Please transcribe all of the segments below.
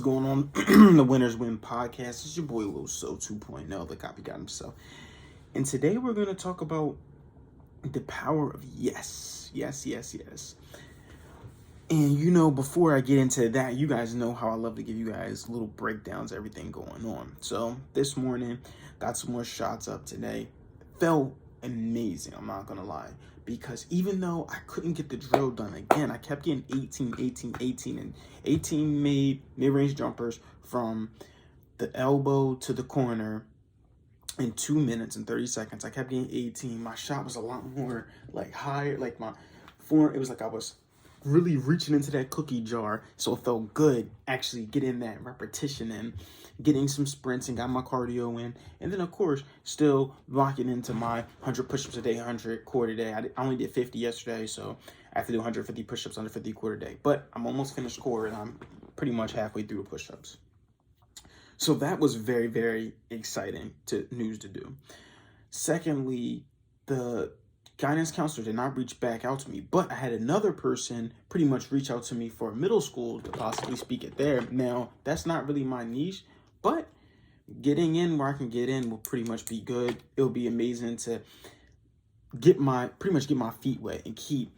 Going on the Winners Win podcast. It's your boy Lil So 2.0, the copycat himself. And today we're going to talk about the power of yes. Yes, yes, yes. And before I get into that, you guys know how I love to give you guys little breakdowns, everything going on. So this morning, got some more shots up today. Felt amazing, I'm not going to lie. Because even though I couldn't get the drill done again, I kept getting 18, 18, 18, and 18 made mid-range jumpers from the elbow to the corner in 2 minutes and 30 seconds. I kept getting 18. My shot was a lot more like higher, like my form. It was like I was really reaching into that cookie jar. So it felt good actually getting that repetition in, getting some sprints and got my cardio in. And then, of course, still locking into my 100 push-ups a day, 100 core a day. I only did 50 yesterday, so I have to do 150 push-ups under 50 core a day. But I'm almost finished core, and I'm pretty much halfway through the push-ups. So that was very, very exciting news to do. Secondly, the guidance counselor did not reach back out to me, but I had another person pretty much reach out to me for middle school to possibly speak it there. Now, that's not really my niche, but getting in where I can get in will pretty much be good. It'll be amazing to get my feet wet and keep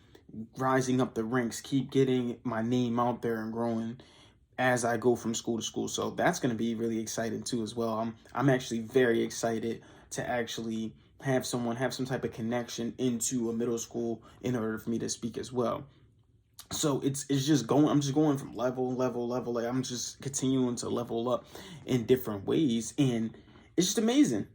rising up the ranks, keep getting my name out there and growing as I go from school to school. So that's going to be really exciting too as well. I'm actually very excited to actually have some type of connection into a middle school in order for me to speak as well. So it's just going, I'm just going from level, like I'm just continuing to level up in different ways, and it's just amazing.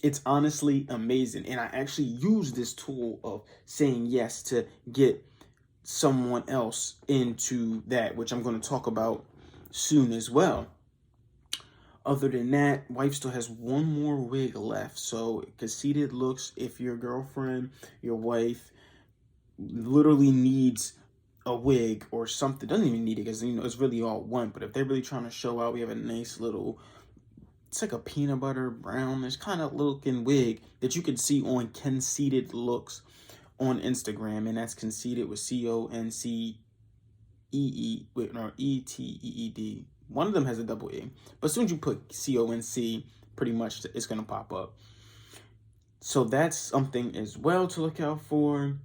It's honestly amazing. And I actually use this tool of saying yes to get someone else into that, which I'm going to talk about soon as well. Other than that, wife still has one more wig left. So conceited looks, if your girlfriend, your wife literally needs a wig or something, doesn't even need it because it's really all one, but if they're really trying to show out, we have a nice little, it's like a peanut butter brownish kind of looking wig that you can see on Conceited Looks on Instagram, and that's Conceited with Eteed. One of them has a double E, but as soon as you put CONC, pretty much it's gonna pop up. So that's something as well to look out for.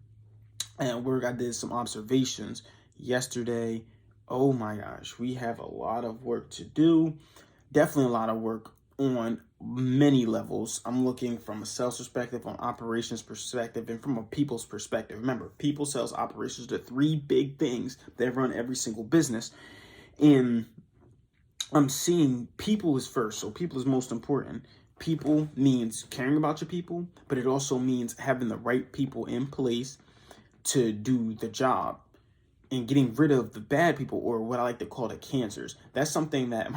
And I did some observations yesterday. Oh my gosh, we have a lot of work to do. Definitely a lot of work on many levels. I'm looking from a sales perspective, on operations perspective, and from a people's perspective. Remember, people, sales, operations, the three big things that run every single business. And I'm seeing people is first. So people is most important. People means caring about your people, but it also means having the right people in place to do the job and getting rid of the bad people, or what I like to call the cancers. That's something that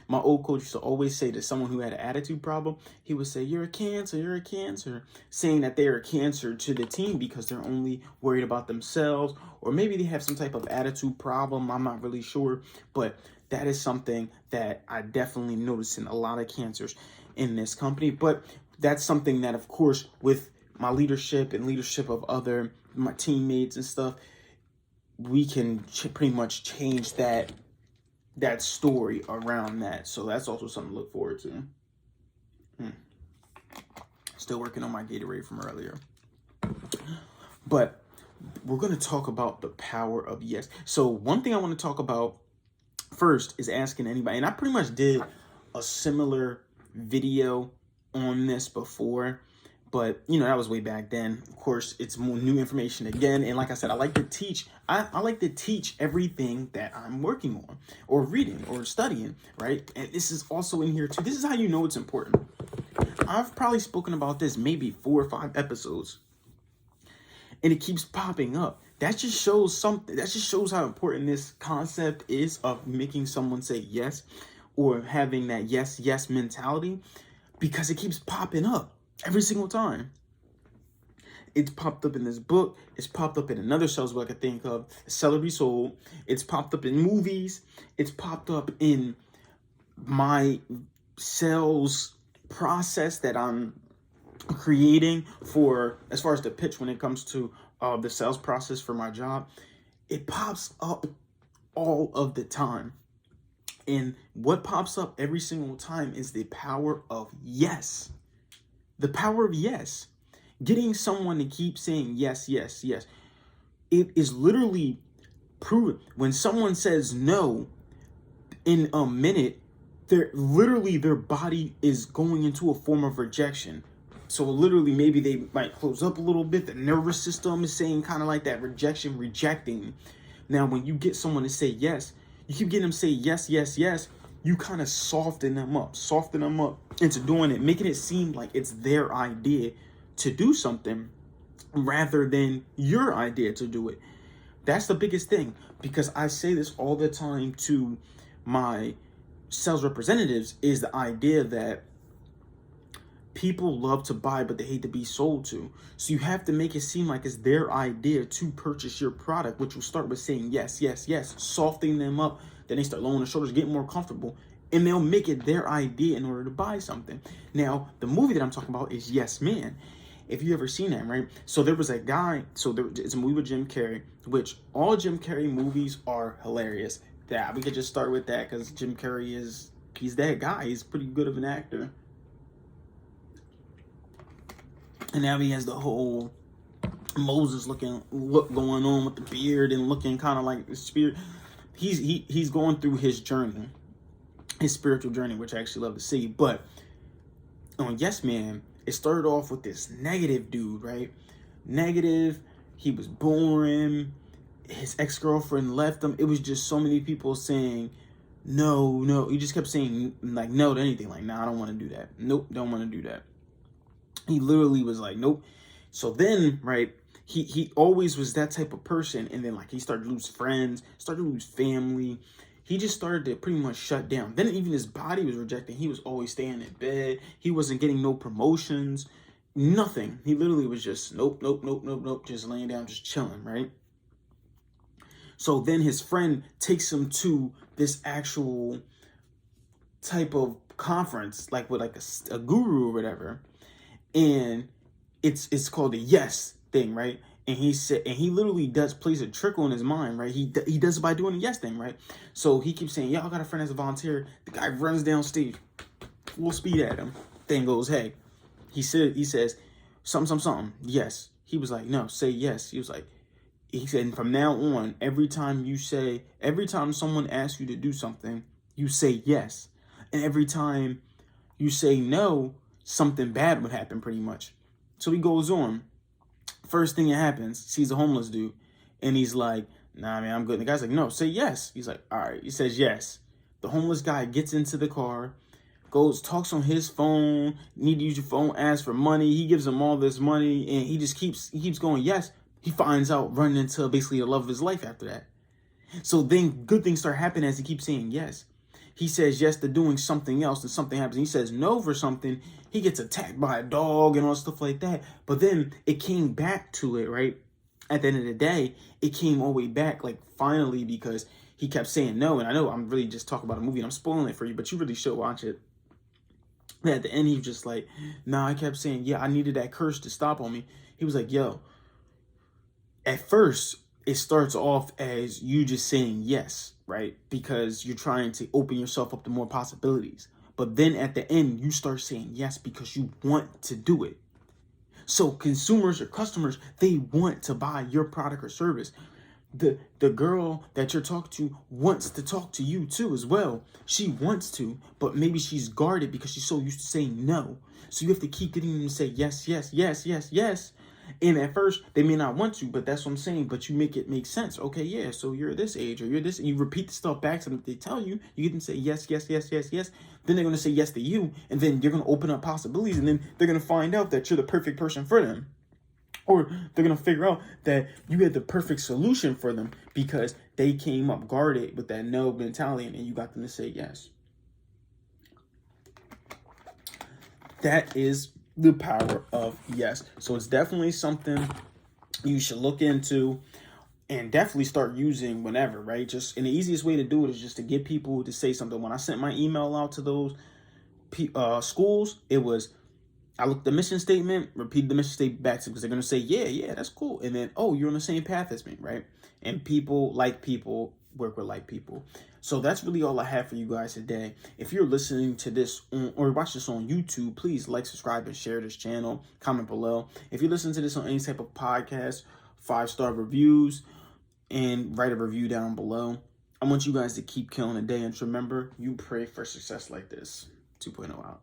my old coach used to always say to someone who had an attitude problem. He would say, you're a cancer, saying that they're a cancer to the team because they're only worried about themselves, or maybe they have some type of attitude problem. I'm not really sure, but that is something that I definitely noticed in a lot of cancers in this company. But that's something that, of course, with my leadership and leadership of my teammates and stuff, we can pretty much change that story around that. So that's also something to look forward to. Still working on my Gatorade from earlier. But we're going to talk about the power of yes. So one thing I want to talk about first is asking anybody, and I pretty much did a similar video on this before, but that was way back then. Of course, it's more new information again. And like I said, I like to teach. I like to teach everything that I'm working on or reading or studying, right? And this is also in here too. This is how you know it's important. I've probably spoken about this maybe 4 or 5 episodes, and it keeps popping up. That just shows something. That just shows how important this concept is of making someone say yes, or having that yes mentality, because it keeps popping up every single time. It's popped up in this book. It's popped up in another sales book I could think of, Sell or Be Sold. It's popped up in movies. It's popped up in my sales process that I'm creating for, as far as the pitch when it comes to the sales process for my job. It pops up all of the time. And what pops up every single time is the power of yes. The power of yes. Getting someone to keep saying yes, yes, yes. It is literally proven. When someone says no in a minute, their body is going into a form of rejection. So literally, maybe they might close up a little bit. The nervous system is saying kind of like that rejection, rejecting. Now, when you get someone to say yes, you keep getting them to say yes, yes, yes. You kind of soften them up into doing it, making it seem like it's their idea to do something rather than your idea to do it. That's the biggest thing, because I say this all the time to my sales representatives, is the idea that people love to buy, but they hate to be sold to. So you have to make it seem like it's their idea to purchase your product, which will start with saying yes, yes, yes, softening them up. Then they start lowering their shoulders, getting more comfortable, and they'll make it their idea in order to buy something. Now, the movie that I'm talking about is Yes Man. If you ever seen that, right? So there was a guy, it's a movie with Jim Carrey, which all Jim Carrey movies are hilarious. Yeah, we could just start with that because Jim Carrey he's that guy. He's pretty good of an actor. And now he has the whole Moses look going on with the beard and looking kind of like the spirit. He's going through his journey, his spiritual journey, which I actually love to see. But on Yes Man, it started off with this negative dude, right? Negative. He was boring. His ex-girlfriend left him. It was just so many people saying no. He just kept saying like no to anything. Like, nah, I don't want to do that. Nope, don't want to do that. He literally was like, nope. So then, right, he always was that type of person. And then like he started to lose friends, started to lose family. He just started to pretty much shut down. Then even his body was rejecting. He was always staying in bed. He wasn't getting no promotions, nothing. He literally was just nope, just laying down, just chilling, right? So then his friend takes him to this actual type of conference, like with like a guru or whatever. And it's called the yes thing, right? And he literally plays a trick on his mind, right? He does it by doing the yes thing, right? So he keeps saying, "Y'all got a friend as a volunteer." The guy runs down stage, full speed at him. Thing goes, "Hey," he says, something. Yes. He was like, "No, say yes." He said, "From now on, every time someone asks you to do something, you say yes, and every time you say no, something bad would happen, pretty much." So he goes on. First thing that happens, sees a homeless dude, and he's like, "Nah, man, I'm good." And the guy's like, "No, say yes." He's like, "All right." He says yes. The homeless guy gets into the car, talks on his phone, need to use your phone, asks for money. He gives him all this money, and he just keeps going yes. He finds out running into basically the love of his life after that. So then good things start happening as he keeps saying yes. He says yes to doing something else, and something happens. He says no for something. He gets attacked by a dog and all stuff like that. But then it came back to it, right? At the end of the day, it came all the way back, like finally, because he kept saying no. And I know I'm really just talking about a movie and I'm spoiling it for you, but you really should watch it. And at the end, he was just like, "Nah," I kept saying, "Yeah, I needed that curse to stop on me." He was like, "Yo, at first, it starts off as you just saying yes, right? Because you're trying to open yourself up to more possibilities. But then at the end, you start saying yes because you want to do it. So consumers or customers, they want to buy your product or service. The girl that you're talking to wants to talk to you too as well. She wants to, but maybe she's guarded because she's so used to saying no. So you have to keep getting them to say yes, yes, yes, yes, yes. And at first, they may not want to, but that's what I'm saying. But you make it make sense. Okay, yeah, so you're this age or you're this. And you repeat the stuff back to them. They tell you, you get them to say yes, yes, yes, yes, yes. Then they're going to say yes to you. And then you're going to open up possibilities. And then they're going to find out that you're the perfect person for them. Or they're going to figure out that you had the perfect solution for them because they came up guarded with that no mentality and you got them to say yes. That is the power of yes. So it's definitely something you should look into and definitely start using whenever, right? And the easiest way to do it is just to get people to say something. When I sent my email out to those schools, it was, I looked at the mission statement, repeated the mission statement back to them because they're going to say, yeah, that's cool. And then, oh, you're on the same path as me, right? And people like people work with like people. So that's really all I have for you guys today. If you're listening to this or watch this on YouTube, please like, subscribe, and share this channel. Comment below. If you listen to this on any type of podcast, 5-star reviews, and write a review down below. I want you guys to keep killing the day, and to remember, you pray for success like this. 2.0 out.